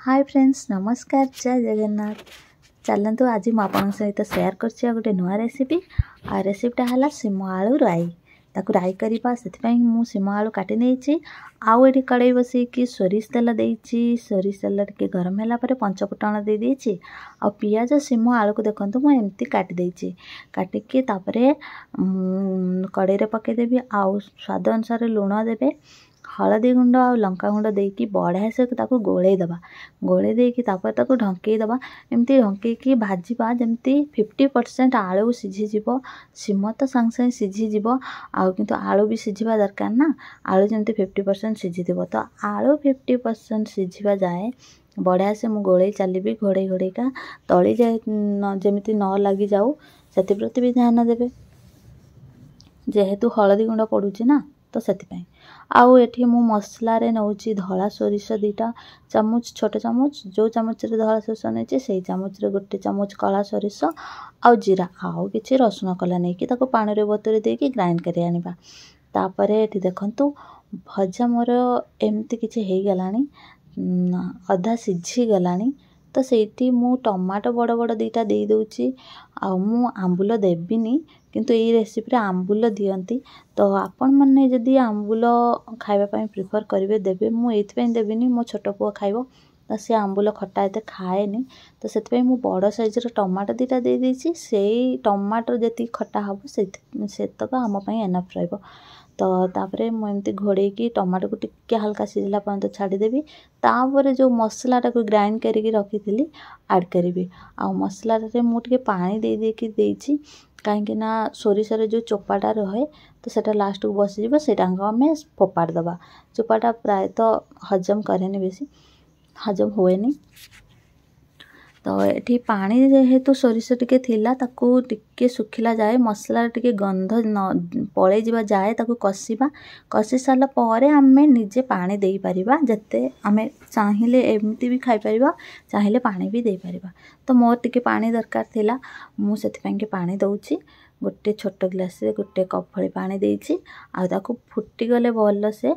Hi friends नमस्कार जय जगन्नाथ। चलतु आज मुझे सहित सेयार कर गोटे नुआ रेसिपी आ रेसिपीटा है सिम आलू राई ताकू राई करवा से सिम आलू काटी नहीं आउ ये कड़े बसैकी सोरिष तेल देती सोरिष तेल टे गरम है पंच फुटण दे देती आ पियाज सिम आलू को देखो मुझे काटिदेची काटिकी कड़े पकईदेवी आउ स्वाद अनुसार लुण देवे हलदी गुंड आ लंका गुंड देकी बढ़िया से गोलैदबा गोलै देकी ढंकईदबा एमती ढंकईकी भाजवा जमती 50% आलू सीझीज सिम तो सांगे सांगे सीझीज आउ किंतु आलू भी सीझा दरकार ना आलू जमती 50% सीझी तो आलू 50% सीझा जाए बढ़िया से मु गोलै चलिए घोड़े घोड़ेका तली जाए जमी न लगी जाऊ से प्रति भी ध्यान देवे जेहेतु हलदी गुंड पड़ुची ना तो से आउ एठी मु मसला रे नौची धला सोरिष 2 चामच छोट चामच जो चामच रे धला सोरिष नेची से चामच रे गोटे चामच कला सोरिष आउ जीरा आउ किछि रसुण कला नहीं कि ताको पानी रे बतुरे देकी ग्राइंड करी आनिबा तापरे एठी देखंतु भजा मोर एमती किछि हेई गलानी अधा सिझी गलानी तो सेठी मु टमाटो बड़ बड़ 2टा दे दोची आ मु आंबुल देबिनी किंतु ये रेसिपी आंबुल दियंती तो आपण माने जदि आंबुल खाइबा पई प्रिफर करिवे देबे मु एथि देबिनी मो छोट पुआ खाइबो तो से आंबुल खट्टा एते खाएनी तो से मु बड़ साइज रो टमाटो 2टा दे देची सेई टमाटो जति खट्टा हबो सेतक हम पई एनफ रहइबो तो तापरे मु एमती घोड़े की टमाटो को टिके हल्का सिझला पर्यंत छाड़ीदेवी तापर जो मसलाटा को ग्राइंड करके रखी ऐड करी आ मसला रे मु टिके पानी दे देकी देची कहीं ना सोरिष जो चोपाटा रहे तो सेटा लास्ट को बसीज से आम फोपाड़ दबा चोपाटा प्रायतः हजम कैनि बेसी हजम हुएनी तो ये पानी जेहेतु सोरिष टिके थिला ताकू टिके सुखिला जाए मसला टिके गंध न पलै जा जाए ताकू कषिबा कषि सारा पर आमे निजे पानी दे परिबा जते आमे चाहिए एमती भी खाई परिबा चाहिए पानी भी दे परिबा तो मोर टिके पानी दरकार थिला मु सेति पई के पानी दउची गोटे छोट ग्लास रे गोटे कप भली पानी देइची आ ताकू फुटी गले भल से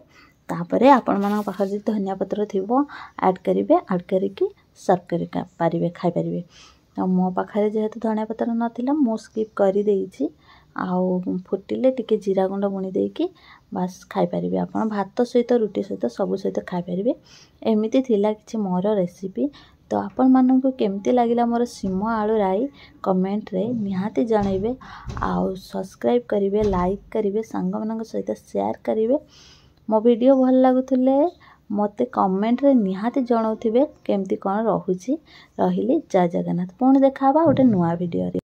तापरे आपण मन पाखर जे धनिया पत्र थिबो ऐड करिवे ऐड करिकी सर्व करि पारिबे खाई पारिबे तो मो पाखरे जेहेतु धनिया पत्र नथिला मो स्किप करि देइची आउ फुटिले टिके जीरा गुंड बुणी देकी बस खाई पारिबे आपण भात सहित रुटी सहित सब सहित खाई पारिबे एमिति थिला किछि मोर रेसिपी तो आपण मानकु केमती लागिला मोर सिम आलू राई कमेंट रे निहाती जणैबे आउ सब्सक्राइब करिवे लाइक करिवे संग मानक सहित शेयर करिवे मो वीडियो भल लागुथिले मते कमेंट रे निहाती जणाउथिबे केमती कोन रहुची रहिली जय जगन्नाथ पुणी देखाबा गोटे नुआ वीडियो रे।